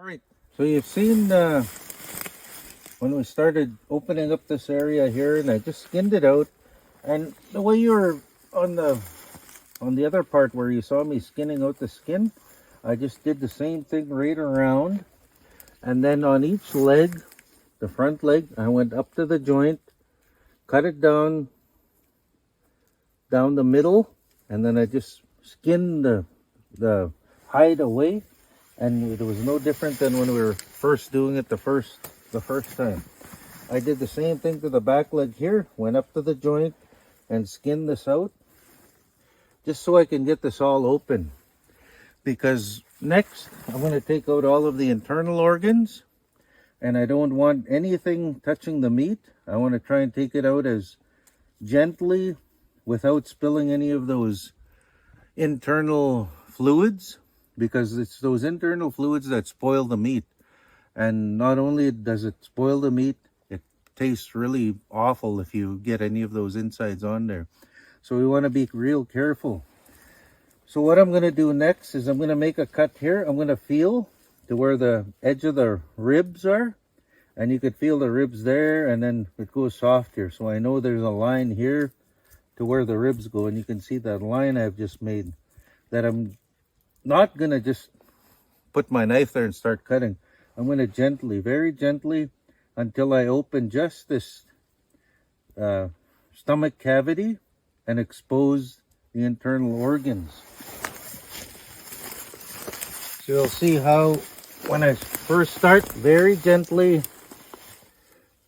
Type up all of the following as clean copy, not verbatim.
All right, so you've seen when we started opening up this area here, and I just skinned it out. And the way you were on the other part where you saw me skinning out the skin, I just did the same thing right around. And then on each leg, the front leg, I went up to the joint, cut it down the middle, and then I just skinned the hide away. And it was no different than when we were first doing it the first time. I did the same thing to the back leg here, went up to the joint and skinned this out, just so I can get this all open. Because next, I'm going to take out all of the internal organs, and I don't want anything touching the meat. I want to try and take it out as gently without spilling any of those internal fluids, because it's those internal fluids that spoil the meat. And not only does it spoil the meat, it tastes really awful if you get any of those insides on there. So we want to be real careful. So what I'm going to do next is I'm going to make a cut here. I'm going to feel to where the edge of the ribs are. And you could feel the ribs there, and then it goes soft here. So I know there's a line here to where the ribs go. And you can see that line I've just made, that I'm not going to just put my knife there and start cutting. I'm going to gently, very gently, until I open just this stomach cavity and expose the internal organs. So you'll see how when I first start, very gently, I'm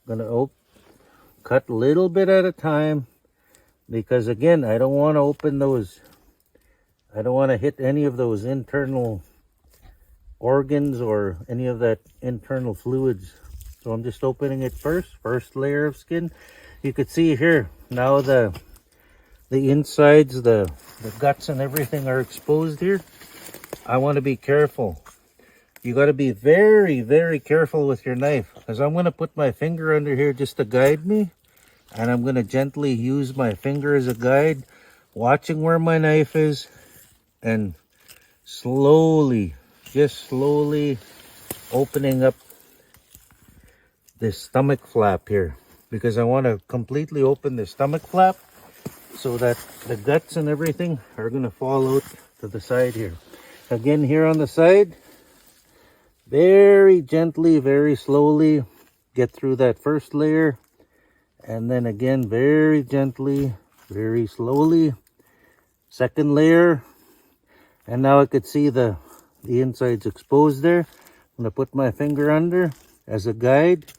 going to cut a little bit at a time, because again, I don't want to open those. I don't want to hit any of those internal organs or any of that internal fluids. So I'm just opening it first layer of skin. You could see here now the insides, the guts and everything are exposed here. I want to be careful. You got to be very, very careful with your knife, because I'm going to put my finger under here just to guide me, and I'm going to gently use my finger as a guide, watching where my knife is, and slowly, just slowly opening up this stomach flap here, because I want to completely open the stomach flap so that the guts and everything are going to fall out to the side here. Again, here on the side, very gently, very slowly get through that first layer, and then again very gently, very slowly, second layer. And now I could see the insides exposed there. I'm going to put my finger under as a guide,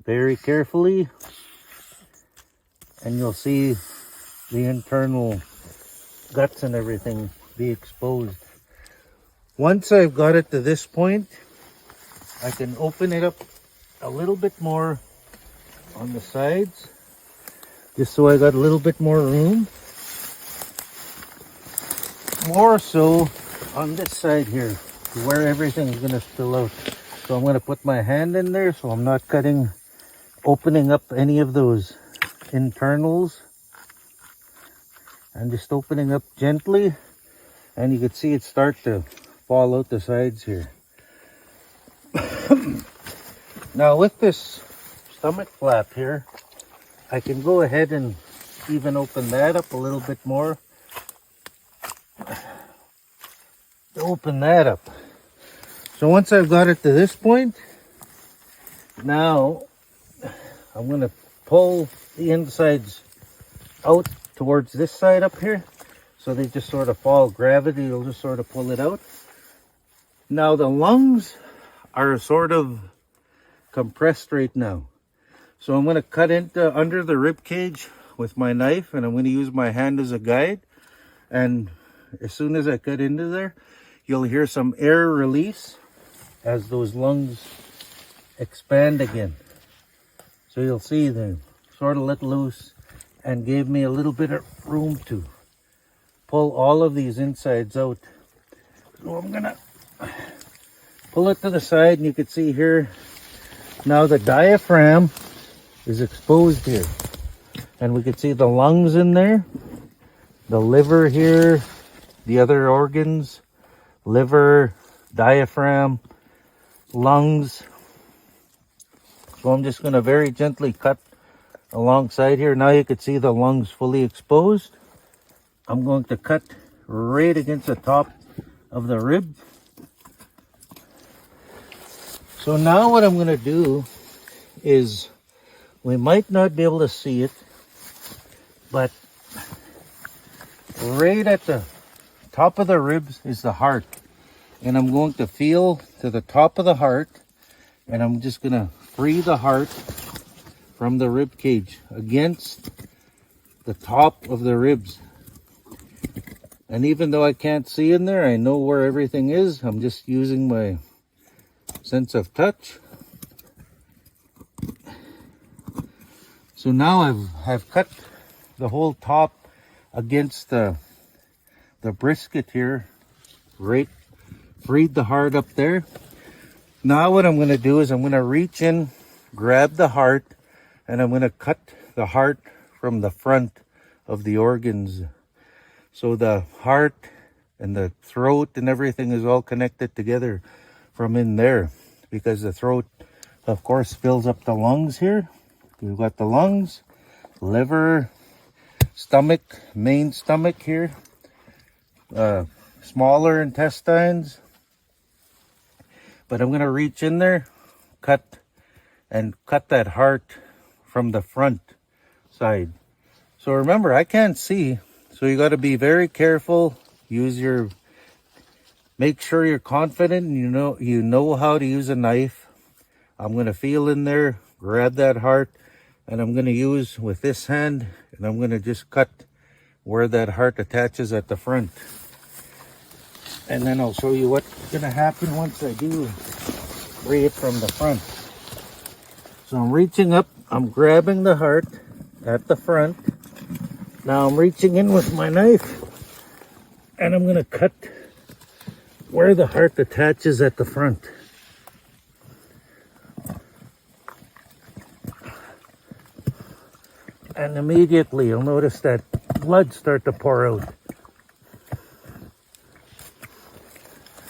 very carefully, and you'll see the internal guts and everything be exposed. Once I've got it to this point, I can open it up a little bit more on the sides, just so I got a little bit more room. More so on this side here, where everything is going to spill out. So I'm going to put my hand in there so I'm not opening up any of those internals. I'm just opening up gently, and you can see it start to fall out the sides here. Now with this stomach flap here, I can go ahead and even open that up a little bit more. Open that up. So once I've got it to this point, now I'm going to pull the insides out towards this side up here, so they just sort of fall. Gravity will just sort of pull it out. Now the lungs are sort of compressed right now, so I'm going to cut into under the rib cage with my knife, and I'm going to use my hand as a guide. And as soon as I cut into there, you'll hear some air release as those lungs expand again. So you'll see they sort of let loose and gave me a little bit of room to pull all of these insides out. So I'm gonna pull it to the side, and you can see here now the diaphragm is exposed here, and we can see the lungs in there, the liver here, the other organs, liver, diaphragm. lungs. So I'm just going to very gently cut alongside here. Now you can see the lungs fully exposed. I'm going to cut right against the top of the rib. So now what I'm going to do is, we might not be able to see it, but right at the top of the ribs is the heart. And I'm going to feel to the top of the heart, and I'm just going to free the heart from the rib cage against the top of the ribs. And even though I can't see in there, I know where everything is. I'm just using my sense of touch. So now I've cut the whole top against the brisket here, right, freed the heart up there. Now what I'm going to do is I'm going to reach in, grab the heart, and I'm going to cut the heart from the front of the organs. So the heart and the throat and everything is all connected together from in there, because the throat, of course, fills up the lungs here. We've got the lungs, liver, stomach, main stomach here, smaller intestines. But I'm going to reach in there, cut that heart from the front side. So remember, I can't see, so you got to be very careful. Make sure you're confident and you know how to use a knife. I'm going to feel in there, grab that heart, and I'm going to use with this hand, and I'm going to just cut where that heart attaches at the front. And then I'll show you what's going to happen once I do free it from the front. So I'm reaching up, I'm grabbing the heart at the front. Now I'm reaching in with my knife, and I'm going to cut where the heart attaches at the front. And immediately you'll notice that blood start to pour out.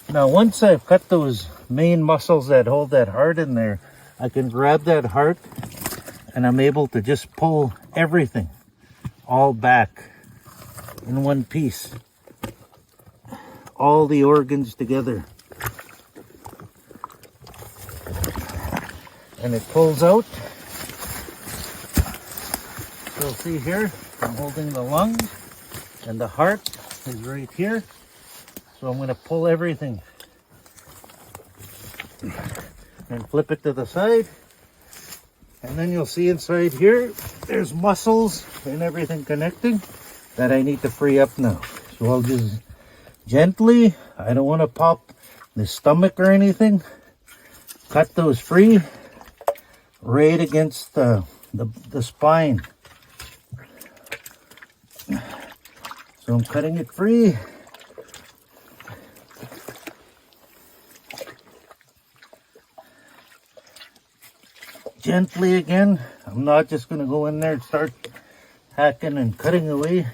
Now once I've cut those main muscles that hold that heart in there, I can grab that heart and I'm able to just pull everything all back in one piece. All the organs together. And it pulls out. You'll see here, I'm holding the lungs, and the heart is right here. So I'm going to pull everything and flip it to the side. And then you'll see inside here, there's muscles and everything connecting that I need to free up now. So I'll just gently, I don't want to pop the stomach or anything, cut those free right against the spine. So I'm cutting it free. Gently again. I'm not just going to go in there and start hacking and cutting away.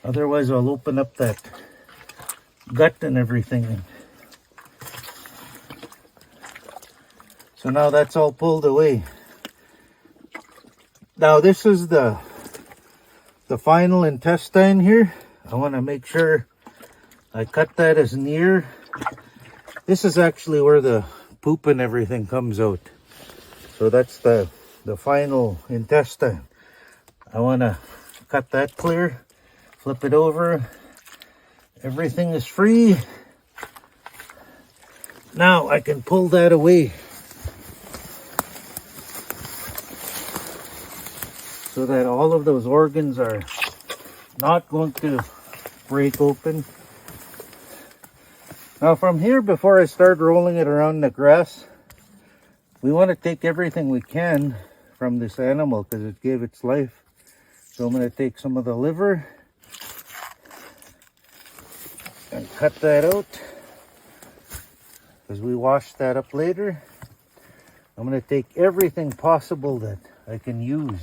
Otherwise I'll open up that gut and everything. So now that's all pulled away. Now this is the final intestine here. I want to make sure I cut that as near. This is actually where the poop and everything comes out. So that's the final intestine. I want to cut that clear, flip it over. Everything is free. Now I can pull that away. So that all of those organs are not going to break open. Now from here, before I start rolling it around in the grass, we want to take everything we can from this animal because it gave its life. So I'm going to take some of the liver and cut that out because we wash that up later. I'm going to take everything possible that I can use.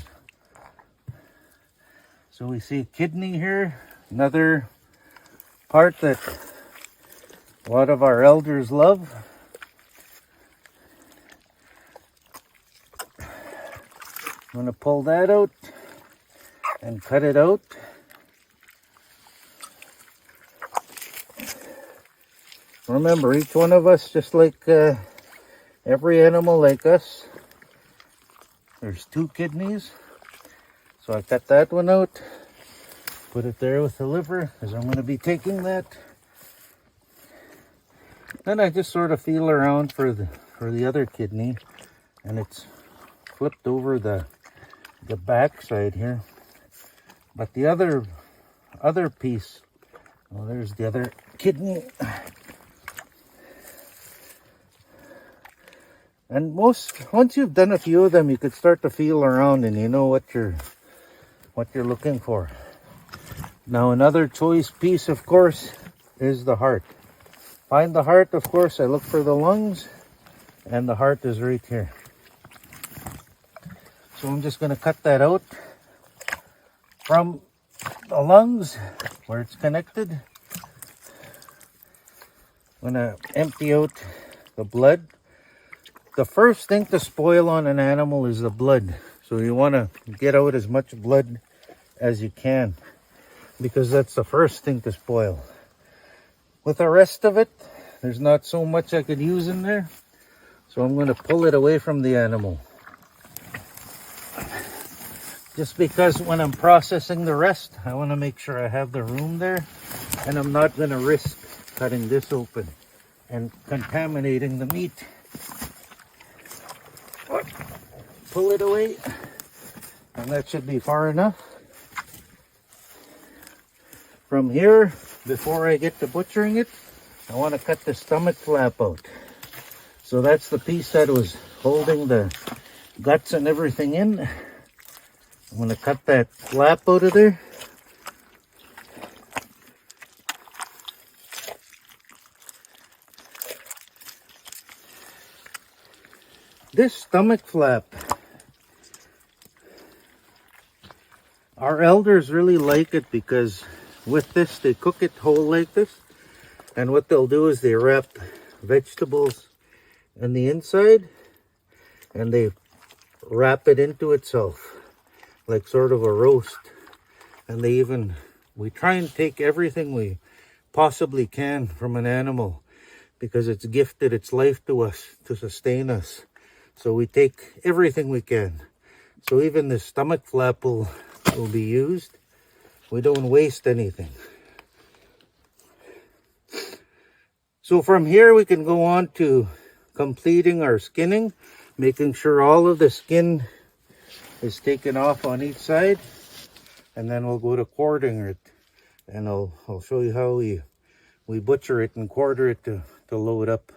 So we see kidney here, another part that a lot of our elders love. I'm going to pull that out and cut it out. Remember, each one of us, just like every animal like us, there's 2 kidneys. So I cut that one out, put it there with the liver, because I'm going to be taking that. Then I just sort of feel around for the other kidney, and it's flipped over the back side here. But the other piece, well, there's the other kidney. And once you've done a few of them, you could start to feel around and you know what you're looking for. Now another choice piece, of course, is the heart. Find the heart, of course. I look for the lungs, and the heart is right here. So I'm just going to cut that out from the lungs where it's connected. I'm going to empty out the blood. The first thing to spoil on an animal is the blood. So you want to get out as much blood as you can, because that's the first thing to spoil. With the rest of it, there's not so much I could use in there. So I'm going to pull it away from the animal. Just because when I'm processing the rest, I want to make sure I have the room there. And I'm not going to risk cutting this open and contaminating the meat. Pull it away, and that should be far enough. From here, before I get to butchering it, I want to cut the stomach flap out. So that's the piece that was holding the guts and everything in. I'm going to cut that flap out of there. This stomach flap, our elders really like it because with this they cook it whole like this, and what they'll do is they wrap vegetables in the inside and they wrap it into itself like sort of a roast. And we try and take everything we possibly can from an animal because it's gifted its life to us to sustain us. So we take everything we can. So even the stomach flap will be used. We don't waste anything. So from here we can go on to completing our skinning, making sure all of the skin is taken off on each side, and then we'll go to quartering it, and I'll show you how we butcher it and quarter it to load up.